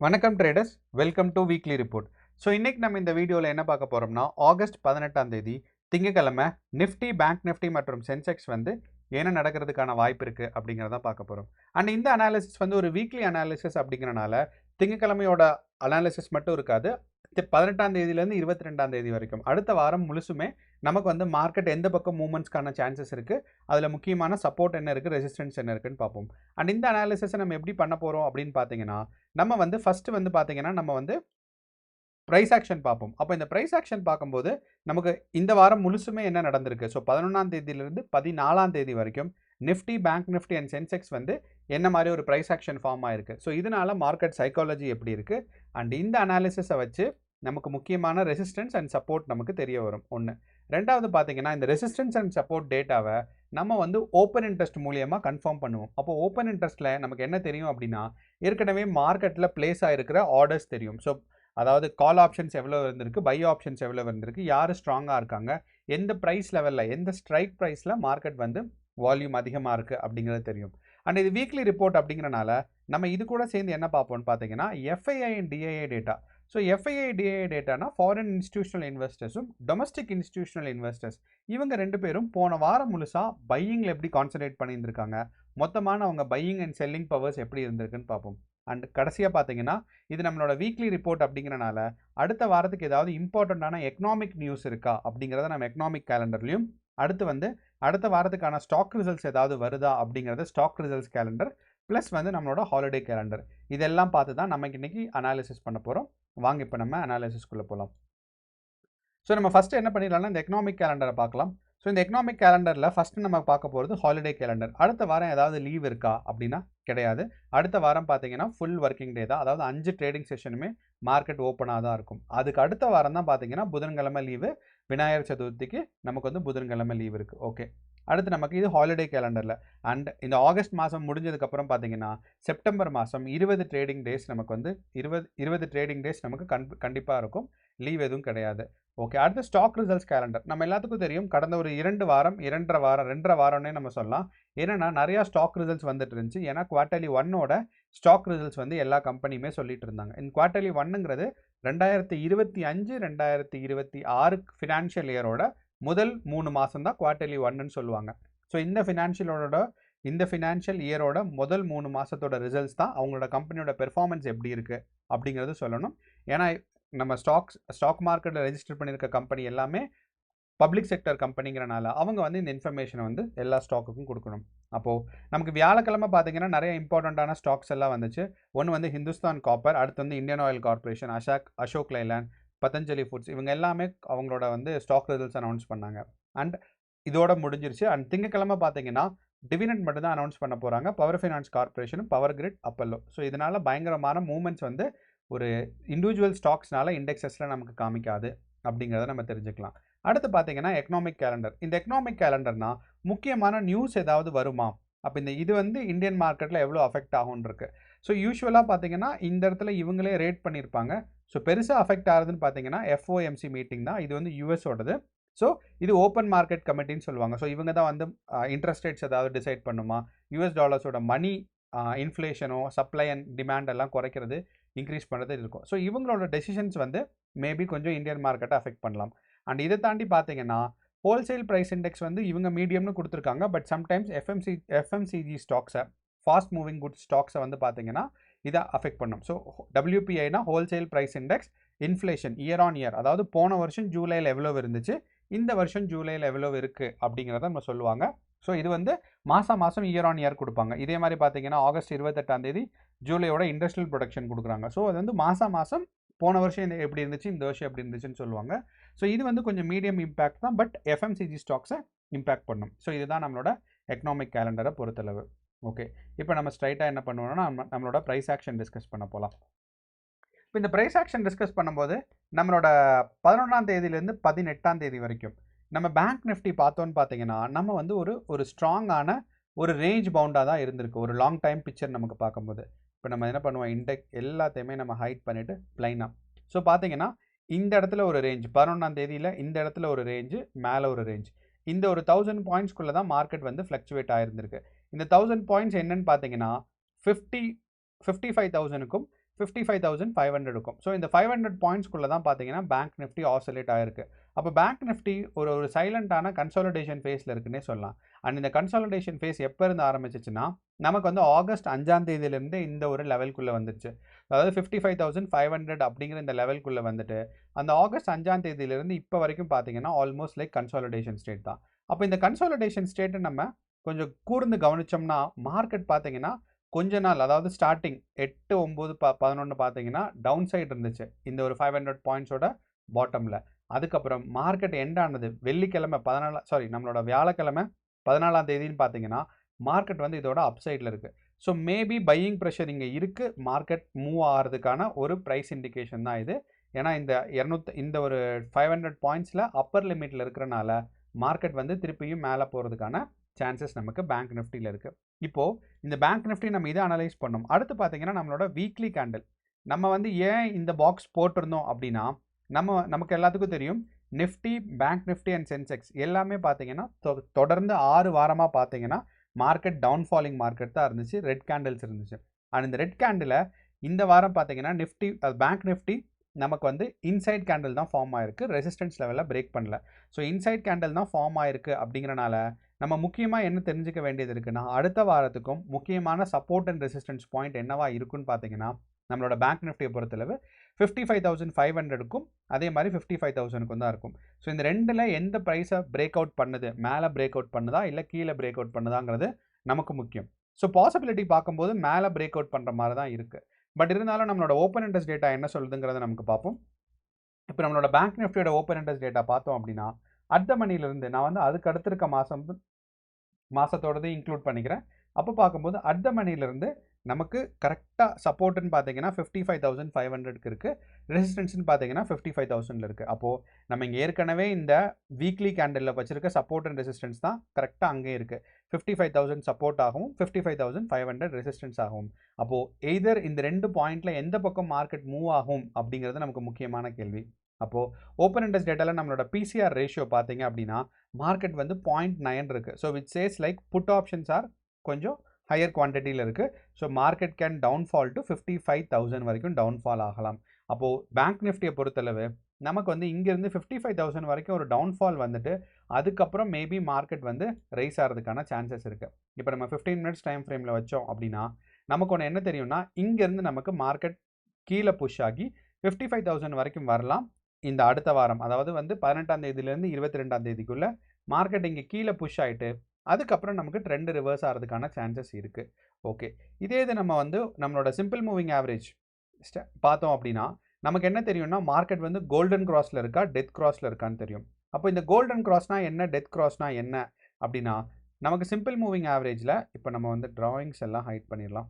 வணக்கம் traders, welcome to weekly report. So இன்னைக்கு நம்ம இந்த வீடியோவில் என்ன பார்க்க போகிறோம்னா, ஆகஸ்ட் 18ஆம் தேதி திங்கக்கிழமை நிஃப்டி, பேங்க் நிஃப்டி மற்றும் சென்செக்ஸ் வந்து என்ன நடக்கிறதுக்கான வாய்ப்பு இருக்குது அப்படிங்கிறத பார்க்க போகிறோம். அண்ட் இந்த அனாலிசிஸ் வந்து ஒரு வீக்லி அனாலிசிஸ் அப்படிங்கிறனால திங்கக்கிழமையோட அனாலிசிஸ் மட்டும் இருக்காது. 18ஆம் தேதியிலேருந்து 22ஆம் தேதி வரைக்கும் அடுத்த வாரம் முழுசுமே நமக்கு வந்து மார்க்கெட் எந்த பக்கம் மூவ்மெண்ட்ஸ்க்கான சான்சஸ் இருக்குது, அதில் முக்கியமான சப்போர்ட் என்ன இருக்குது, ரெசிஸ்டன்ஸ் என்ன இருக்குன்னு பார்ப்போம். அண்ட் இந்த அனாலிசிஸை நம்ம எப்படி பண்ண போகிறோம் அப்படின்னு பார்த்தீங்கன்னா, நம்ம வந்து ஃபஸ்ட்டு வந்து பார்த்தீங்கன்னா நம்ம வந்து ப்ரைஸ் ஆக்ஷன் பார்ப்போம். அப்போ இந்த ப்ரைஸ் ஆக்ஷன் பார்க்கும்போது நமக்கு இந்த வாரம் முழுசுமே என்ன நடந்திருக்கு, ஸோ 11ஆம் தேதியிலிருந்து 14ஆம் தேதி வரைக்கும் Nifty, bank Nifty and Sensex வந்து என்ன மாதிரி ஒரு ப்ரைஸ் ஆக்ஷன் ஃபார்ம் ஆயிருக்கு. ஸோ இதனால மார்க்கெட் சைக்காலஜி எப்படி இருக்குது அண்ட் இந்த அனாலிசிஸை வச்சு நமக்கு முக்கியமான ரெசிஸ்டன்ஸ் அண்ட் சப்போர்ட் நமக்கு தெரிய வரும். ஒன்று. ரெண்டாவது பார்த்தீங்கன்னா, இந்த ரெசிஸ்டன்ஸ் அண்ட் சப்போர்ட் டேட்டாவை நம்ம வந்து ஓப்பன் இன்ட்ரெஸ்ட் மூலியமாக கன்ஃபார்ம் பண்ணுவோம். அப்போ ஓப்பன் இன்ட்ரெஸ்ட்டில் நமக்கு என்ன தெரியும் அப்படின்னா, ஏற்கனவே மார்க்கெட்டில் பிளேஸ் ஆகிருக்கிற ஆர்டர்ஸ் தெரியும். ஸோ அதாவது கால் ஆப்ஷன்ஸ் எவ்வளோ இருந்திருக்கு, பை ஆப்ஷன்ஸ் எவ்வளோ இருந்திருக்கு, யார் ஸ்ட்ராங்காக இருக்காங்க, எந்த ப்ரைஸ் லெவலில், எந்த ஸ்ட்ரைக் ப்ரைஸில் மார்க்கெட் வந்து வால்யூம் அதிகமாக இருக்குது அப்படிங்கிறது தெரியும். அண்ட் இது வீக்லி ரிப்போர்ட் அப்படிங்கிறனால நம்ம இது கூட சேர்ந்து என்ன பார்ப்போம்னு பார்த்தீங்கன்னா, FII and DII data. So FII DII டேட்டானா ஃபாரின் இன்ஸ்டிடியூஷனல் இன்வெஸ்டர்ஸும் டொமஸ்டிக் இன்ஸ்டிடியூஷனல் இன்வெஸ்டர்ஸ் இவங்க ரெண்டு பேரும் போன வாரம் முழுசாக பையிங்கில் எப்படி கான்சன்ட்ரேட் பண்ணியிருந்திருக்காங்க, மொத்தமான அவங்க பையிங் அண்ட் செல்லிங் பவர்ஸ் எப்படி இருந்திருக்குன்னு பார்ப்போம். அண்ட் கடைசியாக பார்த்தீங்கன்னா, இது நம்மளோட வீக்லி ரிப்போர்ட் அப்படிங்கிறனால அடுத்த வாரத்துக்கு ஏதாவது இம்பார்ட்டண்ட்டான எக்கனாமிக் நியூஸ் இருக்கா அப்படிங்கிறத நம்ம எக்கனாமிக் கேலண்டர்லையும், அடுத்து வந்து அடுத்த வாரத்துக்கான ஸ்டாக் ரிசல்ட்ஸ் ஏதாவது வருதா அப்படிங்கிறத ஸ்டாக் ரிசல்ட்ஸ் கேலண்டர் ப்ளஸ் வந்து நம்மளோட ஹாலிடே கேலண்டர் இதெல்லாம் பார்த்து தான் நமக்கு இன்றைக்கி அனாலிசிஸ் பண்ண போகிறோம். வாங்க இப்போ நம்ம அனாலிசிஸ்குள்ளே போகலாம். ஸோ நம்ம ஃபஸ்ட்டு என்ன பண்ணிடலாம்னா, இந்த எக்கனாமிக் கேலண்டரை பார்க்கலாம். ஸோ இந்த எக்கனாமிக் கேலண்டரில் ஃபஸ்ட்டு நம்ம பார்க்க போகிறது ஹாலிடே கேலண்டர். அடுத்த வாரம் ஏதாவது லீவ் இருக்கா அப்படின்னா கிடையாது. அடுத்த வாரம் பார்த்தீங்கன்னா ஃபுல் ஒர்க்கிங் டே தான். அதாவது 5 ட்ரேடிங் செஷனுமே மார்க்கெட் ஓப்பனாக தான் இருக்கும். அதுக்கு அடுத்த வாரம் தான் பார்த்தீங்கன்னா புதன்கிழமை லீவு, விநாயகர் சதுர்த்திக்கு நமக்கு வந்து புதன்கிழமை லீவ் இருக்குது. ஓகே, அடுத்து நமக்கு இது ஹாலிடே கேலண்டரில். அண்ட் இந்த ஆகஸ்ட் மாதம் முடிஞ்சதுக்கப்புறம் பார்த்தீங்கன்னா செப்டம்பர் மாதம் 20 ட்ரேடிங் டேஸ் நமக்கு வந்து 20 ட்ரேடிங் டேஸ் நமக்கு கண்டிப்பாக இருக்கும். லீவ் எதுவும் கிடையாது. ஓகே, அடுத்து ஸ்டாக் ரிசல்ட்ஸ் கேலண்டர். நம்ம எல்லாத்துக்கும் தெரியும், கடந்த ஒரு 2 வாரம் 2.5 வாரம்னே நம்ம சொல்லலாம். ஏன்னா நிறையா ஸ்டாக் ரிசல்ட்ஸ் வந்துட்டு இருந்துச்சு. ஏன்னா குவார்ட்டர்லி 1ஓட ஸ்டாக் ரிசல்ட்ஸ் வந்து எல்லா கம்பெனியுமே சொல்லிட்டு இருந்தாங்க. இந்த குவார்ட்டர்லி 1ங்கிறது 2025-2026 ஃபினான்ஷியல் இயரோட முதல் 3 மாதம் தான் குவார்ட்டர்லி 1ன்னு சொல்லுவாங்க. ஸோ இந்த ஃபினான்ஷியல் இயரோட முதல் 3 மாதத்தோட ரிசல்ட்ஸ் தான் அவங்களோட கம்பெனியோட பெர்ஃபார்மன்ஸ் எப்படி இருக்குது அப்படிங்கிறது சொல்லணும். ஏன்னா நம்ம ஸ்டாக் மார்க்கெட்டில் ரெஜிஸ்டர் பண்ணியிருக்க கம்பெனி எல்லாமே பப்ளிக் செக்டர் கம்பெனிங்கிறனால அவங்க வந்து இந்த இன்ஃபர்மேஷனை வந்து எல்லா ஸ்டாக்குக்கும் கொடுக்கணும். அப்போது நமக்கு வியாழக்கிழமை பார்த்தீங்கன்னா நிறைய இம்பார்ட்டண்ட்டான ஸ்டாக்ஸ் எல்லாம் வந்துச்சு. ஒன்று வந்து ஹிந்துஸ்தான் காப்பர், அடுத்து வந்து Indian oil corporation, Ashok Leyland, Patanjali foods இவங்க எல்லாமே அவங்களோட வந்து ஸ்டாக் ரிசல்ட்ஸ் அனௌன்ஸ் பண்ணாங்க. அண்ட் இதோட முடிஞ்சிருச்சு. அண்ட் திங்கக்கிழமை பார்த்தீங்கன்னா டிவிடெண்ட் மட்டும் தான் அனௌன்ஸ் பண்ண போகிறாங்க. பவர் ஃபைனான்ஸ் கார்பரேஷனும், பவர் கிரிட், அப்பல்லோ. ஸோ இதனால் பயங்கரமான மூவ்மெண்ட்ஸ் வந்து ஒரு இண்டிவிஜுவல் ஸ்டாக்ஸ்னால இண்டெக்ஸஸில் நமக்கு காமிக்காது அப்படிங்கிறத நம்ம தெரிஞ்சுக்கலாம். அடுத்து பார்த்தீங்கன்னா எக்கனாமிக் கேலண்டர். இந்த எக்கனாமிக் கேலண்டர்னா முக்கியமான நியூஸ் ஏதாவது வருமா, அப்போ இது வந்து இந்தியன் மார்க்கெட்டில் எவ்வளோ அஃபெக்ட் ஆகும்னு இருக்கு. ஸோ யூஸ்வலாக பார்த்தீங்கன்னா இந்த இடத்துல இவங்களே ரேட் பண்ணியிருப்பாங்க. ஸோ பெருசாக அஃபெக்ட் ஆகுதுன்னு பார்த்தீங்கன்னா FOMC மீட்டிங் தான். இது வந்து யூஎஸோடது. ஸோ இது ஓப்பன் மார்க்கெட் கமிட்டின்னு சொல்லுவாங்க. ஸோ இவங்க தான் வந்து இன்ட்ரெஸ்ட் ரேட்ஸ் ஏதாவது டிசைட் பண்ணுமா, US டாலர்ஸோட மணி இன்ஃப்ளேஷனோ சப்ளை அண்ட் டிமாண்ட் எல்லாம் குறைக்கிறது, இன்க்ரீஸ் பண்ணுறது இருக்கும். ஸோ இவங்களோட டெசிஷன்ஸ் வந்து மேபி கொஞ்சம் இந்தியன் மார்க்கெட்டை அஃபெக்ட் பண்ணலாம். அண்ட் இதை தாண்டி பார்த்தீங்கன்னா ஹோல்சேல் ப்ரைஸ் இண்டெக்ஸ் வந்து இவங்க மீடியம்னு கொடுத்துருக்காங்க. பட் சம்டைம்ஸ் FMCG ஸ்டாக்ஸை, ஃபாஸ்ட் மூவிங் குட்ஸ் ஸ்டாக்ஸை வந்து பார்த்தீங்கன்னா இதை அஃபெக்ட் பண்ணும். ஸோ WPIனா wholesale price index, inflation year on year, அதாவது போன வருஷம் ஜூலையில் எவ்வளோ இருந்துச்சு, இந்த வருஷம் ஜூலையில் எவ்வளோ இருக்குது அப்படிங்கிறத நம்ம சொல்லுவாங்க. ஸோ இது வந்து மாதம் இயர் ஆன் இயர் கொடுப்பாங்க. இதே மாதிரி பார்த்தீங்கன்னா ஆகஸ்ட் 28ஆம் தேதி ஜூலையோட இண்டஸ்ட்ரியல் ப்ரொடக்ஷன் கொடுக்குறாங்க. ஸோ அது வந்து மாதம் போன வருஷம் எப்படி இருந்துச்சு, இந்த வருஷம் எப்படி இருந்துச்சுன்னு சொல்லுவாங்க. ஸோ இது வந்து கொஞ்சம் மீடியம் இம்பேக்ட் தான், பட் FMCG ஸ்டாக்ஸை இம்பேக்ட் பண்ணும். ஸோ இதுதான் நம்மளோட எக்கனாமிக் கேலண்டரை பொறுத்தளவு. ஓகே, இப்போ நம்ம ஸ்ட்ரைட்டாக என்ன பண்ணுவோம்னா நம்மளோட ப்ரைஸ் ஆக்ஷன் டிஸ்கஸ் பண்ண போகலாம். இப்போ இந்த ப்ரைஸ் ஆக்ஷன் டிஸ்கஸ் பண்ணும்போது நம்மளோட 11ஆம் தேதியிலேருந்து 18ஆம் தேதி வரைக்கும் நம்ம பேங்க் நிஃப்டி பார்த்தோன்னு பார்த்தீங்கன்னா நம்ம வந்து ஒரு ஸ்ட்ராங்கான ஒரு ரேஞ்ச் பவுண்டாக தான் இருந்திருக்கு. ஒரு லாங் டைம் பிக்சர் நமக்கு பார்க்கும்போது இப்போ நம்ம என்ன பண்ணுவோம், இண்டெக்ஸ் எல்லாத்தையுமே நம்ம ஹைட் பண்ணிவிட்டு ப்ளைனாக. ஸோ பார்த்தீங்கன்னா இந்த இடத்துல ஒரு ரேஞ்ச், 11ஆம் தேதியில் இந்த இடத்துல ஒரு ரேஞ்சு, மேலே ஒரு ரேஞ்ச், இந்த ஒரு 1000 பாயிண்ட்ஸ்குள்ளே தான் மார்க்கெட் வந்து ஃப்ளக்சுவேட் ஆகிருந்திருக்கு. இந்த 1000 பாயிண்ட்ஸ் என்னன்னு பார்த்தீங்கன்னா 55,000க்கும் 55,500 இருக்கும். ஸோ இந்த 500 பாயிண்ட்ஸ்குள்ளே தான் பார்த்தீங்கன்னா பேங்க் நிஃப்டி ஆசோலேட் ஆயிருக்கு. அப்போ பேங்க் நிஃப்டி ஒரு சைலண்டான கன்சாலிடேஷன் ஃபேஸில் இருக்குன்னே சொல்லலாம். அண்ட் இந்த கன்சாலிடேஷன் ஃபேஸ் எப்போ இருந்து ஆரம்பிச்சிச்சுன்னா நமக்கு வந்து ஆகஸ்ட் 5ஆம் தேதியிலேருந்து இந்த ஒரு லெவல்குள்ளே வந்துருச்சு. அதாவது 55,500 அப்படிங்கிற இந்த லெவல்குள்ளே வந்துட்டு அந்த ஆகஸ்ட் 5ஆம் தேதியிலேருந்து இப்போ வரைக்கும் பார்த்தீங்கன்னா ஆல்மோஸ்ட் லைக் கன்சாலிடேஷன் ஸ்டேட் தான். அப்போ இந்த கன்சாலிடேஷன் ஸ்டேட்டை நம்ம கொஞ்சம் கூர்ந்து கவனிச்சோம்னா மார்க்கெட் பார்த்தீங்கன்னா கொஞ்ச நாள், அதாவது ஸ்டார்டிங் 8, 9, 11 பார்த்தீங்கன்னா டவுன் சைடு இருந்துச்சு இந்த ஒரு 500 பாயிண்ட்ஸோட பாட்டமில். அதுக்கப்புறம் மார்க்கெட் எண்ட் ஆனது வெள்ளிக்கிழமை நம்மளோட வியாழக்கிழமை 14ஆம் தேதின்னு பார்த்தீங்கன்னா மார்க்கெட் வந்து இதோட அப் சைடில் இருக்குது. ஸோ மேபி பையிங் ப்ரெஷர் இங்கே இருக்குது, மார்க்கெட் மூவ் ஆகிறதுக்கான ஒரு ப்ரைஸ் இண்டிகேஷன் தான் இது. ஏன்னா இந்த ஒரு 500 பாயிண்ட்ஸில் அப்பர் லிமிட்டில் இருக்கிறனால மார்க்கெட் வந்து திருப்பியும் மேலே போகிறதுக்கான சான்சஸ் நமக்கு பேங்க் நிஃப்டியில் இருக்குது. இப்போது இந்த பேங்க் நிஃப்டி நம்ம இதை அனலைஸ் பண்ணோம். அடுத்து பார்த்தீங்கன்னா நம்மளோட வீக்லி கேண்டில் நம்ம வந்து ஏன் இந்த பாக்ஸ் போட்டிருந்தோம் அப்படின்னா நமக்கு எல்லாத்துக்கும் தெரியும் Nifty, bank Nifty and Sensex எல்லாமே பார்த்தீங்கன்னா தொடர்ந்து 6 வாரமாக பார்த்தீங்கன்னா மார்க்கெட் டவுன்ஃபாலிங் மார்க்கெட் தான் இருந்துச்சு, ரெட் கேண்டில்ஸ் இருந்துச்சு. அண்ட் இந்த ரெட் கேண்டில் இந்த வாரம் பார்த்தீங்கன்னா பேங்க் நிஃப்டி நமக்கு வந்து இன்சைட் கேண்டில் தான் ஃபார்ம் ஆயிருக்கு, ரெசிஸ்டன்ஸ் லெவலில் பிரேக் பண்ணல. ஸோ இன்சைட் கேண்டில் தான் ஃபார்ம் ஆயிருக்கு அப்படிங்கிறனால நம்ம முக்கியமாக என்ன தெரிஞ்சுக்க வேண்டியது இருக்குன்னா அடுத்த வாரத்துக்கும் முக்கியமான சப்போர்ட் அண்ட் ரெசிஸ்டன்ஸ் பாயிண்ட் என்னவா இருக்குன்னு பார்த்தீங்கன்னா நம்மளோட பேங்க் நிஃப்டியை பொறுத்தளவு 55,500க்கும் அதே மாதிரி 55,000க்கும் தான் இருக்கும். ஸோ இந்த ரெண்டில் எந்த ப்ரைஸை பிரேக் அவுட் பண்ணுது, மேலே பிரேக் அவுட் பண்ணுதா இல்லை கீழே பிரேக் அவுட் பண்ணுதாங்கிறது நமக்கு முக்கியம். ஸோ பாசிபிலிட்டி பார்க்கும்போது மேலே பிரேக் அவுட் பண்ணுற மாதிரி தான் இருக்குது. பட் இருந்தாலும் நம்மளோட ஓப்பன் இன்ட்ரெஸ்ட் டேட்டா என்ன சொல்லுதுங்கிறத நமக்கு பார்ப்போம். இப்போ நம்மளோட பேங்க் நிஃப்டியோட ஓப்பன் இன்ட்ரெஸ்ட் டேட்டா பார்த்தோம் அப்படின்னா அட் த மணிலேருந்து நான் வந்து அதுக்கு அடுத்திருக்க மாதத்தோடது இன்க்ளூட் பண்ணிக்கிறேன். அப்போ பார்க்கும்போது அட் த மணிலேருந்து நமக்கு கரெக்டாக சப்போர்ட்டுன்னு பார்த்தீங்கன்னா 55,500க்கு இருக்குது, ரெசிஸ்டன்ஸ்னு பார்த்தீங்கன்னா 55,000 இருக்குது. அப்போது நம்ம இங்கே ஏற்கனவே இந்த வீக்லி கேண்டலில் வச்சுருக்க சப்போர்ட் அண்ட் ரெசிஸ்டன்ஸ் தான் கரெக்டாக அங்கே இருக்குது. 55,000 சப்போர்ட் ஆகும், 55,500 ரெசிஸ்டன்ஸ் ஆகும். அப்போது எய்தர் இந்த 2 பாயிண்டில் எந்த பக்கம் மார்க்கெட் மூவ் ஆகும் அப்படிங்கிறது நமக்கு முக்கியமான கேள்வி. அப்போது ஓப்பன் இன்ட்ரெஸ்ட் டேட்டாவில் நம்மளோட பிசிஆர் ரேஷியோ பார்த்தீங்க அப்படின்னா மார்க்கெட் வந்து 0.9 இருக்குது. So which says like put options are கொஞ்சம் ஹையர் குவான்டிட்டியில் இருக்குது. So market can downfall to 55,000 வரைக்கும் டவுன்ஃபால் ஆகலாம். அப்போது பேங்க் நிஃப்டியை பொறுத்தளவு நமக்கு வந்து இங்கேருந்து 55,000 வரைக்கும் ஒரு டவுன்ஃபால் வந்துட்டு அதுக்கப்புறம் மேபி மார்க்கெட் வந்து ரைஸ் ஆகிறதுக்கான சான்சஸ் இருக்குது. இப்போ நம்ம 15 மினிட்ஸ் டைம் ஃப்ரேமில் வச்சோம் அப்படின்னா நமக்கு ஒன்று என்ன தெரியும்னா இங்கேருந்து நமக்கு மார்க்கெட் கீழே புஷ் ஆகி 55,000 வரைக்கும் வரலாம். இந்த அடுத்த வாரம், அதாவது வந்து 18ஆம் தேதியிலேருந்து 22ஆம் தேதிக்குள்ளே மார்க்கெட் இங்கே கீழே புஷ் ஆகிட்டு அதுக்கப்புறம் நமக்கு ட்ரெண்ட் ரிவர்ஸ் ஆகிறதுக்கான சான்சஸ் இருக்குது. ஓகே, இதே இது நம்ம வந்து நம்மளோட சிம்பிள் மூவிங் ஆவரேஜ் பார்த்தோம் அப்படின்னா நமக்கு என்ன தெரியும்னா மார்க்கெட் வந்து கோல்டன் கிராஸில் இருக்கா, டெத் கிராஸில் இருக்கான்னு தெரியும். அப்போ இந்த கோல்டன் கிராஸ்னால் என்ன, டெத் கிராஸ்னால் என்ன அப்படின்னா நமக்கு சிம்பிள் மூவிங் ஆவரேஜில் இப்போ நம்ம வந்து ட்ராயிங்ஸ் எல்லாம் ஹைட் பண்ணிடலாம்.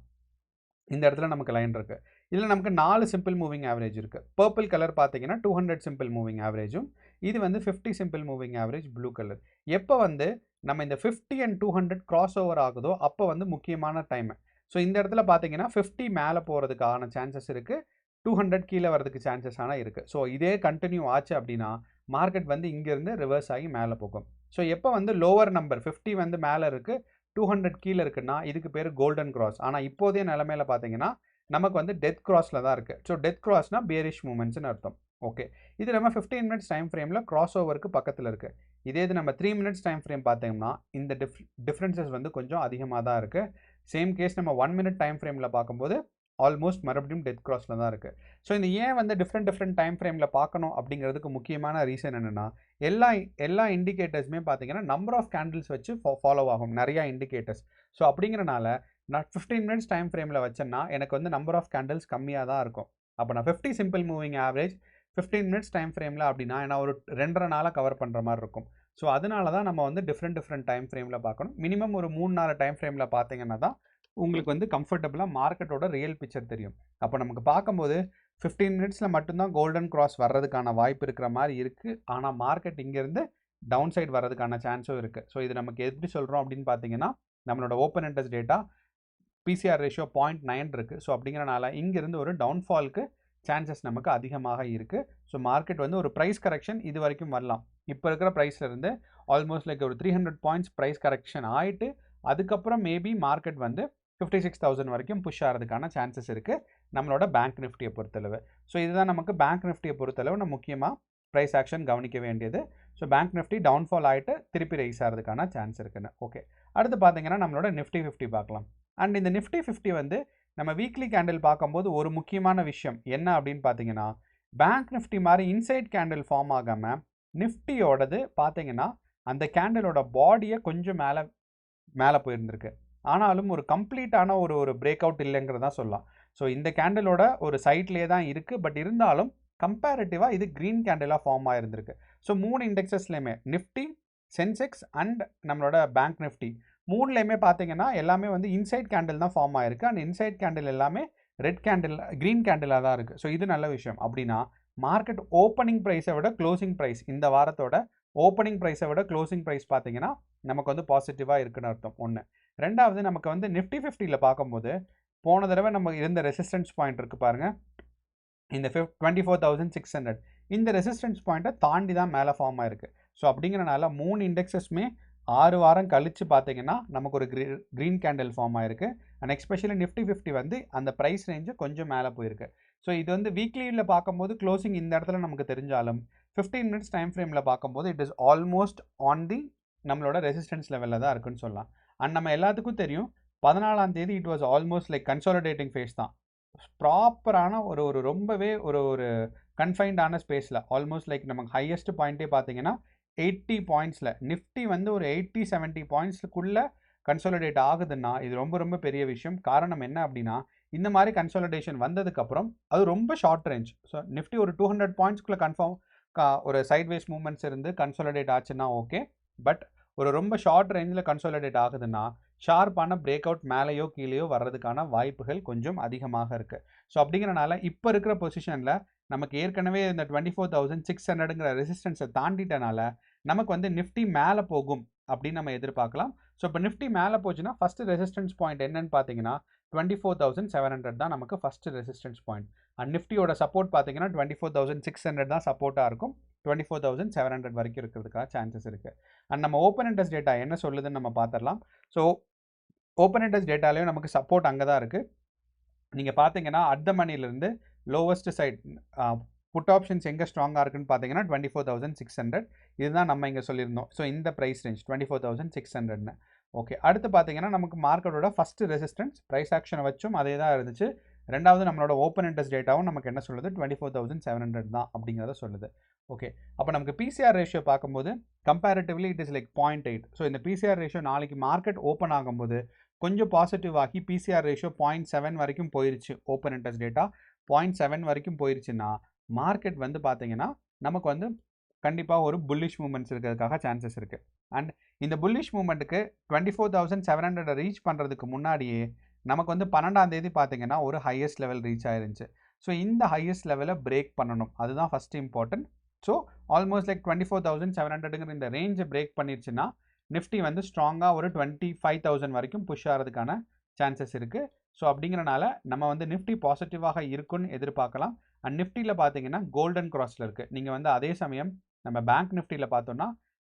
இந்த இடத்துல நமக்கு லைன் இருக்குது. இதில் நமக்கு 4 சிம்பிள் மூவிங் ஆவரேஜ் இருக்குது. பர்பிள் கலர் பார்த்தீங்கன்னா 200 சிம்பிள் மூவிங் ஆவரேஜும், இது வந்து 50 simple moving average blue colour. எப்போ வந்து நம்ம இந்த 50 அண்ட் 200 கிராஸ் ஓவர் ஆகுதோ அப்போ வந்து முக்கியமான டைம். ஸோ இந்த இடத்துல பார்த்தீங்கன்னா 50 மேலே போகிறதுக்கான சான்சஸ் இருக்குது, 200 கீழே வரதுக்கு சான்சஸ் ஆனால் இருக்குது. ஸோ இதே கண்டினியூ ஆச்சு அப்படின்னா மார்க்கெட் வந்து இங்கேருந்து ரிவர்ஸ் ஆகி மேலே போகும். ஸோ எப்போ வந்து லோவர் நம்பர் 50 வந்து மேலே இருக்குது, 200 கீழே இருக்குன்னா இதுக்கு பேர் கோல்டன் கிராஸ். ஆனால் இப்போதைய நிலைமையில பார்த்தீங்கன்னா நமக்கு வந்து டெத் கிராஸில் தான் இருக்குது. ஸோ டெத் கிராஸ்னால் பேரிஷ் மூமெண்ட்ஸ்னு அர்த்தம். ஓகே, இது நம்ம 15 மினிட்ஸ் டைம் ஃப்ரேமில் கிராஸ் ஓவருக்கு பக்கத்தில் இருக்குது. இதே இது நம்ம 3 மினிட்ஸ் டைம் ஃப்ரேம் பார்த்தோம்னா இந்த டிஃப்ரென்சஸ் வந்து கொஞ்சம் அதிகமாக தான் இருக்குது. சேம் கேஸ் நம்ம 1 மினிட் டைம் ஃப்ரேமில் பார்க்கும்போது ஆல்மோஸ்ட் மறுபடியும் டெத் கிராஸில் தான் இருக்குது. ஸோ இந்த ஏன் வந்து டிஃப்ரெண்ட் டைம் ஃப்ரேமில் பார்க்கணும் அப்படிங்கிறதுக்கு முக்கியமான ரீசன் என்னென்னா எல்லா இண்டிகேட்டர்ஸுமே பார்த்தீங்கன்னா நம்பர் ஆஃப் கேண்டில்ஸ் வச்சு ஃபாலோ ஆகும் நிறையா இண்டிகேட்டர்ஸ். ஸோ அப்படிங்கிறனால நான் 15 மினிட்ஸ் டைம் ஃப்ரேமில் வச்சேன்னா எனக்கு வந்து நம்பர் ஆஃப் கேண்டில்ஸ் கம்மியாக தான் இருக்கும். அப்போ நான் 50 simple moving average 15 minutes time ஃப்ரேமில் அப்படின்னா நான் ஒரு 2.5 நாளாக கவர் பண்ணுற மாதிரி இருக்கும். ஸோ அதனால தான் நம்ம வந்து டிஃப்ரெண்ட் டைம் ஃப்ரேமில் பார்க்கணும். மினிமம் ஒரு 3-4 டைம் ஃப்ரேமில் பார்த்தீங்கன்னா தான் உங்களுக்கு வந்து கம்ஃபர்டபுளாக மார்க்கெட்டோட ரியல் பிக்சர் தெரியும். அப்போ நமக்கு பார்க்கும்போது 15 மினிட்ஸில் மட்டும்தான் கோல்டன் கிராஸ் வர்றதுக்கான வாய்ப்பு இருக்கிற மாதிரி இருக்குது. ஆனால் மார்க்கெட் இங்கேருந்து டவுன் சைட் வர்றதுக்கான சான்ஸும் இருக்குது. ஸோ இது நமக்கு எப்படி சொல்கிறோம் அப்படின்னு பார்த்தீங்கன்னா நம்மளோட open interest data PCR ratio 0.9 இருக்குது. ஸோ அப்படிங்கிறனால இங்கேருந்து ஒரு டவுன்ஃபாலுக்கு சான்சஸ் நமக்கு அதிகமாக இருக்குது. ஸோ மார்க்கெட் வந்து ஒரு ப்ரைஸ் கரெக்ஷன் இது வரைக்கும் வரலாம். இப்போ இருக்கிற ப்ரைஸ்லேருந்து ஆல்மோஸ்ட் லைக் ஒரு 300 பாயிண்ட்ஸ் ப்ரைஸ் கரெக்ஷன் ஆகிட்டு அதுக்கப்புறம் மேபி மார்க்கெட் வந்து 56,000 வரைக்கும் புஷ் ஆகிறதுக்கான சான்சஸ் இருக்குது நம்மளோட பேங்க் நிஃப்டியை பொறுத்தளவு. ஸோ இதுதான் நமக்கு பேங்க் நிஃப்டியை பொறுத்தளவு நம்ம முக்கியமாக ப்ரைஸ் ஆக்ஷன் கவனிக்க வேண்டியது. ஸோ பேங்க் நிஃப்டி டவுன்ஃபால் ஆகிட்டு திருப்பி ரைஸ் ஆகிறதுக்கான சான்ஸ் இருக்குன்னு. ஓகே, அடுத்து பார்த்தீங்கன்னா நம்மளோட நிஃப்டி 50 பார்க்கலாம். அண்ட் இந்த நிஃப்டி 50 வந்து நம்ம வீக்லி கேண்டில் பார்க்கும்போது ஒரு முக்கியமான விஷயம் என்ன அப்படின்னு பார்த்தீங்கன்னா, பேங்க் நிஃப்டி மாதிரி இன்சைட் கேண்டில் ஃபார்ம் ஆகாமல் நிஃப்டியோடது பார்த்தீங்கன்னா அந்த கேண்டிலோட பாடியை கொஞ்சம் மேலே போயிருந்திருக்கு. ஆனாலும் ஒரு கம்ப்ளீட்டான ஒரு பிரேக் அவுட் இல்லைங்கிறதா சொல்லலாம். ஸோ இந்த கேண்டிலோட ஒரு சைட்லேயே தான் இருக்குது. பட் இருந்தாலும் கம்பேரிட்டிவாக இது க்ரீன் கேண்டிலாக ஃபார்ம் ஆகிருந்திருக்கு. ஸோ 3 இண்டெக்ஸஸ்லையுமே நிஃப்டி, சென்செக்ஸ் அண்ட் நம்மளோட பேங்க் நிஃப்டி மூணுலேயுமே பார்த்தீங்கன்னா எல்லாமே வந்து இன்சைட் கேண்டில் தான் ஃபார்ம் ஆகிருக்கு. அண்ட் இன்சைட் கேண்டில் எல்லாமே ரெட் கேண்டில், க்ரீன் கேண்டிலாக தான் இருக்குது. ஸோ இது நல்ல விஷயம். அப்படின்னா மார்க்கெட் ஓப்பனிங் ப்ரைஸை விட க்ளோசிங் ப்ரைஸ், இந்த வாரத்தோட ஓப்பனிங் ப்ரைஸை விட க்ளோசிங் ப்ரைஸ் பார்த்தீங்கன்னா நமக்கு வந்து பாசிட்டிவாக இருக்குன்னு அர்த்தம். ஒன்று. ரெண்டாவது, நமக்கு வந்து நிஃப்டி 50ல் பார்க்கும்போது போன தடவை நம்ம இருந்த ரெசிஸ்டன்ஸ் பாயிண்ட் இருக்குது பாருங்கள், இந்த 24,600 இந்த ரெசிஸ்டன்ஸ் பாயிண்ட்டை தாண்டி தான் மேலே ஃபார்ம் ஆயிருக்கு. ஸோ அப்படிங்கிறனால 3 இண்டெக்ஸஸ்மே 6 வாரம் கழித்து பார்த்தீங்கன்னா நமக்கு ஒரு க்ரீன் கேண்டில் ஃபார்ம் ஆயிருக்கு. அண்ட் எஸ்பெஷலி நிஃப்டி 50 வந்து அந்த ப்ரைஸ் ரேஞ்சு கொஞ்சம் மேலே போயிருக்கு. ஸோ இது வந்து வீக்லியில் பார்க்கும்போது க்ளோசிங் இந்த இடத்துல நமக்கு தெரிஞ்சாலும் 15 மினிட்ஸ் டைம் ஃப்ரேமில் பார்க்கும்போது it is almost on the நம்மளோட ரெசிஸ்டன்ஸ் லெவலில் தான் இருக்குன்னு சொல்லலாம். அண்ட் நம்ம எல்லாத்துக்கும் தெரியும் 14ஆம் தேதி it was almost like consolidating phase தான். ப்ராப்பரான ஒரு ரொம்பவே ஒரு கன்ஃபைன்டான ஸ்பேஸில் ஆல்மோஸ்ட் லைக் நமக்கு ஹையஸ்ட் பாயிண்ட்டே பார்த்தீங்கன்னா 80 பாயிண்ட்ஸில் நிஃப்டி வந்து ஒரு 80-70 பாயிண்ட்ஸுக்குள்ளே கன்சாலிடேட் ஆகுதுன்னா இது ரொம்ப ரொம்ப பெரிய விஷயம். காரணம் என்ன அப்படின்னா, இந்த மாதிரி கன்சாலிடேஷன் வந்ததுக்கப்புறம் அது ரொம்ப ஷார்ட் ரேஞ்ச். ஸோ நிஃப்டி ஒரு 200 பாயிண்ட்ஸ்குள்ளே கன்ஃபார்ம் ஒரு சைட்வேஸ் மூவ்மெண்ட்ஸ் இருந்து கன்சாலிடேட் ஆச்சுன்னா ஓகே. பட் ஒரு ரொம்ப ஷார்ட் ரேஞ்சில் கன்சாலிடேட் ஆகுதுன்னா ஷார்ப்பான பிரேக் அவுட் மேலேயோ கீழேயோ வர்றதுக்கான வாய்ப்புகள் கொஞ்சம் அதிகமாக இருக்குது. ஸோ அப்படிங்கிறனால இப்போ இருக்கிற பொசிஷனில் நமக்கு ஏற்கனவே இந்த 24,600ங்கிற ரெசிஸ்டன்ஸை தாண்டிட்டனால நமக்கு வந்து நிஃப்டி மேலே போகும் அப்படின்னு நம்ம எதிர்பார்க்கலாம். ஸோ இப்போ நிஃப்டி மேலே போச்சுன்னா ஃபஸ்ட்டு ரெசிஸ்டன்ஸ் பாயிண்ட் என்னன்னு பார்த்தீங்கன்னா 24,700 தான் நமக்கு ஃபஸ்ட்டு ரெசிஸ்டன்ஸ் பாயிண்ட். அண்ட் நிஃப்டியோட சப்போர்ட் பார்த்தீங்கன்னா 24,600 தான் சப்போர்ட்டாக இருக்கும். 24,700 வரைக்கும் இருக்கிறதுக்காக சான்சஸ் இருக்குது. அண்ட் நம்ம ஓப்பன் இன்ட்ரெஸ்ட் டேட்டா என்ன சொல்லுதுன்னு நம்ம பார்த்துடலாம். ஸோ ஓப்பன் இன்ட்ரெஸ்ட் டேட்டாலையும் நமக்கு சப்போர்ட் அங்கே தான் இருக்குது. நீங்கள் பார்த்தீங்கன்னா அட் த மணிலேருந்து லோவஸ்ட் சைட் புட் ஆப்ஷன்ஸ் எங்கே ஸ்ட்ராங்காக இருக்குன்னு பார்த்தீங்கன்னா 24,600 இதுதான் நம்ம இங்கே சொல்லியிருந்தோம். ஸோ இந்த ப்ரைஸ் ரேஞ்ச் 24,600ன்னு. ஓகே, அடுத்து பார்த்தீங்கன்னா நமக்கு மார்க்கெட்டோட ஃபஸ்ட்டு ரெசிஸ்டன்ஸ் ப்ரைஸ் ஆக்ஷனை வச்சும் அதே தான் இருந்துச்சு. ரெண்டாவது நம்மளோட ஓப்பன் இன்ட்ரெஸ்ட் டேட்டாவும் நமக்கு என்ன சொல்லுது 24,700 தான் அப்படிங்கிறத சொல்லுது. ஓகே, அப்போ நமக்கு பிசிஆர் ரேஷியோ பார்க்கும்போது comparatively it is like 0.8. So இந்த பிசிஆர் ரேஷியோ நாளைக்கு மார்க்கெட் ஓப்பன் ஆகும்போது கொஞ்சம் பாசிட்டிவ் ஆகி பிசிஆர் ரேஷியோ 0.7 வரைக்கும் போயிருச்சு. ஓப்பன் இன்ட்ரெஸ்ட் டேட்டா 0.7 வரைக்கும் போயிருச்சுன்னா மார்க்கெட் வந்து பார்த்தீங்கன்னா நமக்கு வந்து கண்டிப்பாக ஒரு புல்லிஷ் மூமெண்ட்ஸ் இருக்கிறதுக்காக சான்சஸ் இருக்குது. அண்ட் இந்த புல்லிஷ் மூமெண்ட்டுக்கு 24,700 ரீச் பண்ணுறதுக்கு முன்னாடியே நமக்கு வந்து 12ஆம் தேதி பார்த்தீங்கன்னா ஒரு ஹையஸ்ட் லெவல் ரீச் ஆயிருந்துச்சு. ஸோ இந்த ஹையஸ்ட் லெவலை பிரேக் பண்ணணும், அதுதான் first important. So almost like 24,700ங்கிற இந்த ரேஞ்சை பிரேக் பண்ணிருச்சுன்னா நிஃப்டி வந்து ஸ்ட்ராங்காக ஒரு 25,000 வரைக்கும் புஷ் ஆகிறதுக்கான சான்சஸ் இருக்குது. ஸோ அப்படிங்கிறனால நம்ம வந்து நிஃப்டி பாசிட்டிவாக இருக்குன்னு எதிர்பார்க்கலாம். அண்ட் நிஃப்டியில் பார்த்தீங்கன்னா கோல்டன் கிராஸில் இருக்குது. நீங்கள் வந்து அதே சமயம் நம்ம பேங்க் நிஃப்டியில் பார்த்தோன்னா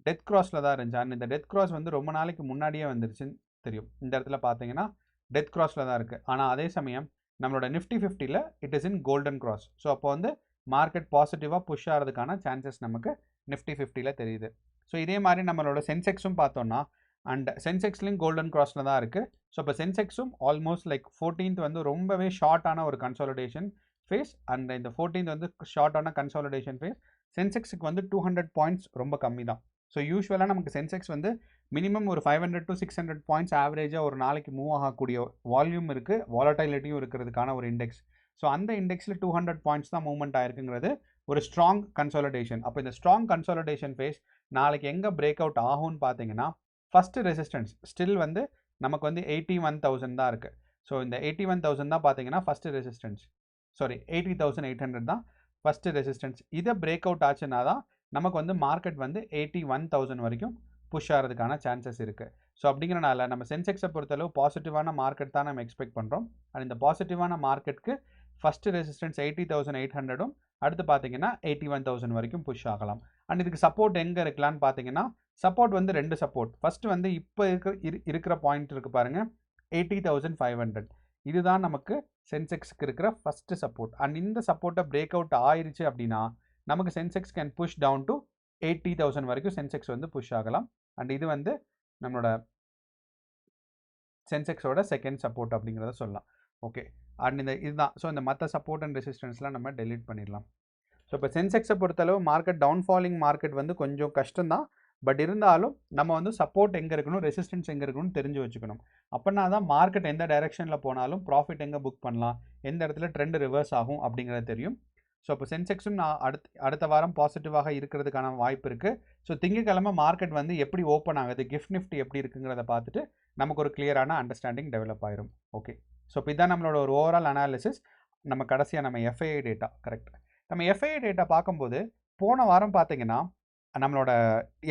டெத் கிராஸில் தான் இருந்துச்சு. அண்ட் இந்த டெத் கிராஸ் வந்து ரொம்ப நாளைக்கு முன்னாடியே வந்துருச்சுன்னு தெரியும். இந்த இடத்துல பார்த்தீங்கன்னா டெத் கிராஸில் தான் இருக்குது. ஆனால் அதே சமயம் நம்மளோட நிஃப்டி 50ல் it is in golden cross. So அப்போ வந்து மார்க்கெட் பாசிட்டிவாக புஷ் ஆகிறதுக்கான சான்சஸ் நமக்கு நிஃப்டி 50ல் தெரியுது. ஸோ இதே மாதிரி நம்மளோட சென்செக்ஸும் பார்த்தோன்னா அண்ட் சென்செக்ஸ்லையும் கோல்டன் கிராஸில் தான் இருக்குது. ஸோ இப்போ சென்செக்ஸும் ஆல்மோஸ்ட் லைக் 14th வந்து ரொம்பவே ஷார்ட்டான ஒரு கன்சாலிடேஷன் ஃபேஸ். அண்ட் இந்த 14th வந்து ஷார்ட்டான கன்சாலிடேஷன் ஃபேஸ். சென்செக்ஸுக்கு வந்து 200 பாயிண்ட்ஸ் ரொம்ப கம்மி தான். ஸோ யூஸ்வலாக நமக்கு சென்செக்ஸ் வந்து மினிமம் ஒரு 500 to 600 பாயிண்ட்ஸ் ஆவரேஜாக ஒரு நாளைக்கு மூவ் ஆகக்கூடிய வால்யூம் இருக்குது, வாலடைலிட்டியும் இருக்கிறதுக்கான ஒரு இண்டெக்ஸ். ஸோ அந்த இண்டெக்ஸில் 200 பாயிண்ட்ஸ் தான் மூவ்மெண்ட் ஆயிருக்குங்கிறது ஒரு ஸ்ட்ராங் கன்சாலிடேஷன். அப்போ இந்த ஸ்ட்ராங் கன்சாலிடேஷன் ஃபேஸ் நாளைக்கு எங்கே பிரேக் அவுட் ஆகும்னு பார்த்தீங்கன்னா ஃபஸ்ட்டு ரெசிஸ்டன்ஸ் ஸ்டில் வந்து நமக்கு வந்து 81,000 தான் இருக்குது. ஸோ இந்த 81,000 தான் பார்த்தீங்கன்னா ஃபஸ்ட்டு ரெசிஸ்டன்ஸ். சாரி 80,800 தான் ஃபஸ்ட்டு ரெசிஸ்டன்ஸ். இதை பிரேக் அவுட் ஆச்சுன்னா தான் நமக்கு வந்து மார்க்கெட் வந்து 81,000 வரைக்கும் புஷ் ஆகிறதுக்கான சான்சஸ் இருக்குது. ஸோ அப்படிங்கிறனால நம்ம சென்செக்ஸை பொறுத்தளவு பாசிட்டிவான மார்க்கெட் தான் நம்ம எக்ஸ்பெக்ட் பண்ணுறோம். அண்ட் இந்த பாசிட்டிவான மார்க்கெட்டுக்கு ஃபஸ்ட்டு ரெசிஸ்டன்ஸ் 80,800ம் அடுத்து பார்த்தீங்கன்னா 81,000 வரைக்கும் புஷ் ஆகலாம். அண்ட் இதுக்கு சப்போர்ட் எங்கே இருக்கலான்னு பார்த்தீங்கன்னா சப்போர்ட் வந்து 2 சப்போர்ட். ஃபஸ்ட்டு வந்து இப்போ இருக்கிற பாயிண்ட் இருக்குது பாருங்கள் 80,500. இதுதான் நமக்கு சென்செக்ஸ்க்கு இருக்கிற ஃபர்ஸ்ட் சப்போர்ட். அண்ட் இந்த சப்போர்ட்டை பிரேக் அவுட் ஆயிருச்சு அப்படின்னா நமக்கு Sensex can push down to 80,000 வரைக்கும் சென்செக்ஸ் வந்து புஷ் ஆகலாம். அண்ட் இது வந்து நம்மளோட சென்செக்ஸோட செகண்ட் சப்போர்ட் அப்படிங்கிறத சொல்லலாம். ஓகே, அண்ட் இதுதான். ஸோ இந்த மற்ற சப்போர்ட் அண்ட் ரெசிஸ்டன்ஸ்லாம் நம்ம டெலீட் பண்ணிடலாம். ஸோ இப்போ சென்செக்ஸை பொறுத்தளவு மார்க்கெட் டவுன்ஃபாலிங் மார்க்கெட் வந்து கொஞ்சம் கஷ்டம்தான். பட் இருந்தாலும் நம்ம வந்து சப்போர்ட் எங்கே இருக்கணும், ரெசிஸ்டன்ஸ் எங்கே இருக்கணும்னு தெரிஞ்சு வச்சுக்கணும். அப்படின்னா தான் மார்க்கெட் எந்த டைரெக்ஷனில் போனாலும் ப்ராஃபிட் எங்கே புக் பண்ணலாம், எந்த இடத்துல ட்ரெண்ட் ரிவர்ஸ் ஆகும் அப்படிங்கிறது தெரியும். ஸோ இப்போ சென்செக்ஸும் நான் அடுத்த வாரம் பாசிட்டிவாக இருக்கிறதுக்கான வாய்ப்பு இருக்குது. ஸோ திங்கக்கிழமை மார்க்கெட் வந்து எப்படி ஓப்பன் ஆகுது, கிஃப்ட் நிஃப்டி எப்படி இருக்குங்கிறத பார்த்துட்டு நமக்கு ஒரு கிளியரான அண்டர்ஸ்டாண்டிங் டெவலப் ஆயிரும். ஓகே, ஸோ இப்போ இதான் நம்மளோட ஒரு ஓவரால் அனாலிசிஸ். நம்ம கடைசியாக நம்ம எஃப்ஐஐ டேட்டா கரெக்ட். நம்ம எஃப்ஐஐ டேட்டா பார்க்கும்போது போன வாரம் பார்த்தீங்கன்னா நம்மளோட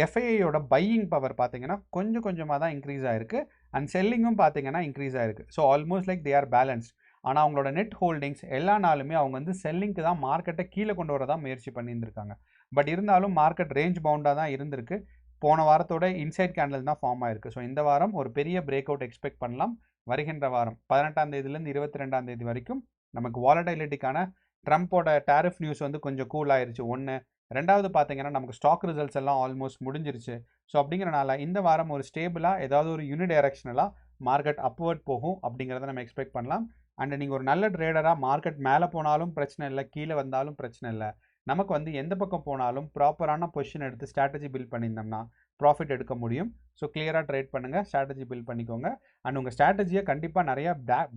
எஃப்ஐஐயோட பையிங் பவர் பார்த்தீங்கன்னா கொஞ்சம் கொஞ்சமாக தான் இன்க்ரீஸ் ஆகிருக்கு. அண்ட் செல்லிங்கும் பார்த்தீங்கன்னா இன்க்ரீஸ் ஆகிருக்கு. So almost like they are balanced. ஆனால் அவங்களோட நெட் ஹோல்டிங்ஸ் எல்லா நாளுமே அவங்க வந்து செல்லிங்க்கு தான் மார்க்கெட்டை கீழே கொண்டு வர தான் முயற்சி பண்ணியிருந்திருக்காங்க. பட் இருந்தாலும் மார்க்கெட் ரேஞ்ச் பவுண்டாக தான் இருந்திருக்கு. போன வாரத்தோட இன்சைட் கேண்டில் தான் ஃபார்ம் ஆயிருக்கு. ஸோ இந்த வாரம் ஒரு பெரிய பிரேக் அவுட் எக்ஸ்பெக்ட் பண்ணலாம். வருகின்ற வாரம் 18ஆம் தேதியிலேருந்து 22ஆம் தேதி வரைக்கும் நமக்கு வாலடைலிட்டிக்கான ட்ரம்ப்போட டேரிஃப் நியூஸ் வந்து கொஞ்சம் கூல் ஆயிருச்சு. ஒன்று, ரெண்டாவது பார்த்தீங்கன்னா நமக்கு ஸ்டாக் ரிசல்ட்ஸ் எல்லாம் ஆல்மோஸ்ட் முடிஞ்சிருச்சு. ஸோ அப்படிங்கிறனால இந்த வாரம் ஒரு ஸ்டேபிளாக ஏதாவது ஒரு யூனிடைரக்ஷனலாக மார்க்கெட் அப்வர்ட் போகும் அப்படிங்கிறத நம்ம எக்ஸ்பெக்ட் பண்ணலாம். அண்ட் நீங்கள் ஒரு நல்ல ட்ரேடராக மார்க்கெட் மேலே போனாலும் பிரச்சனை இல்லை, கீழே வந்தாலும் பிரச்சனை இல்லை. நமக்கு வந்து எந்த பக்கம் போனாலும் ப்ராப்பரான பொசிஷன் எடுத்து ஸ்ட்ராட்டஜி பில்ட் பண்ணியிருந்தோம்னா ப்ராஃபிட் எடுக்க முடியும். ஸோ கிளியராக ட்ரேட் பண்ணுங்கள், ஸ்ட்ராட்டஜி பில்ட் பண்ணிக்கோங்க. அண்ட் உங்கள் ஸ்ட்ராட்டஜியை கண்டிப்பாக நிறையா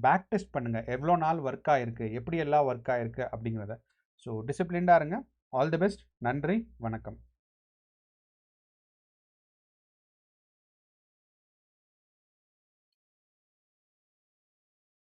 பேக் டெஸ்ட் பண்ணுங்கள். எவ்வளோ நாள் ஒர்க் ஆகிருக்கு, எப்படி எல்லாம் ஒர்க் ஆகிருக்கு அப்படிங்கிறத. ஸோ டிசிப்ளின்டாக இருங்க. All the best. நன்றி, வணக்கம்.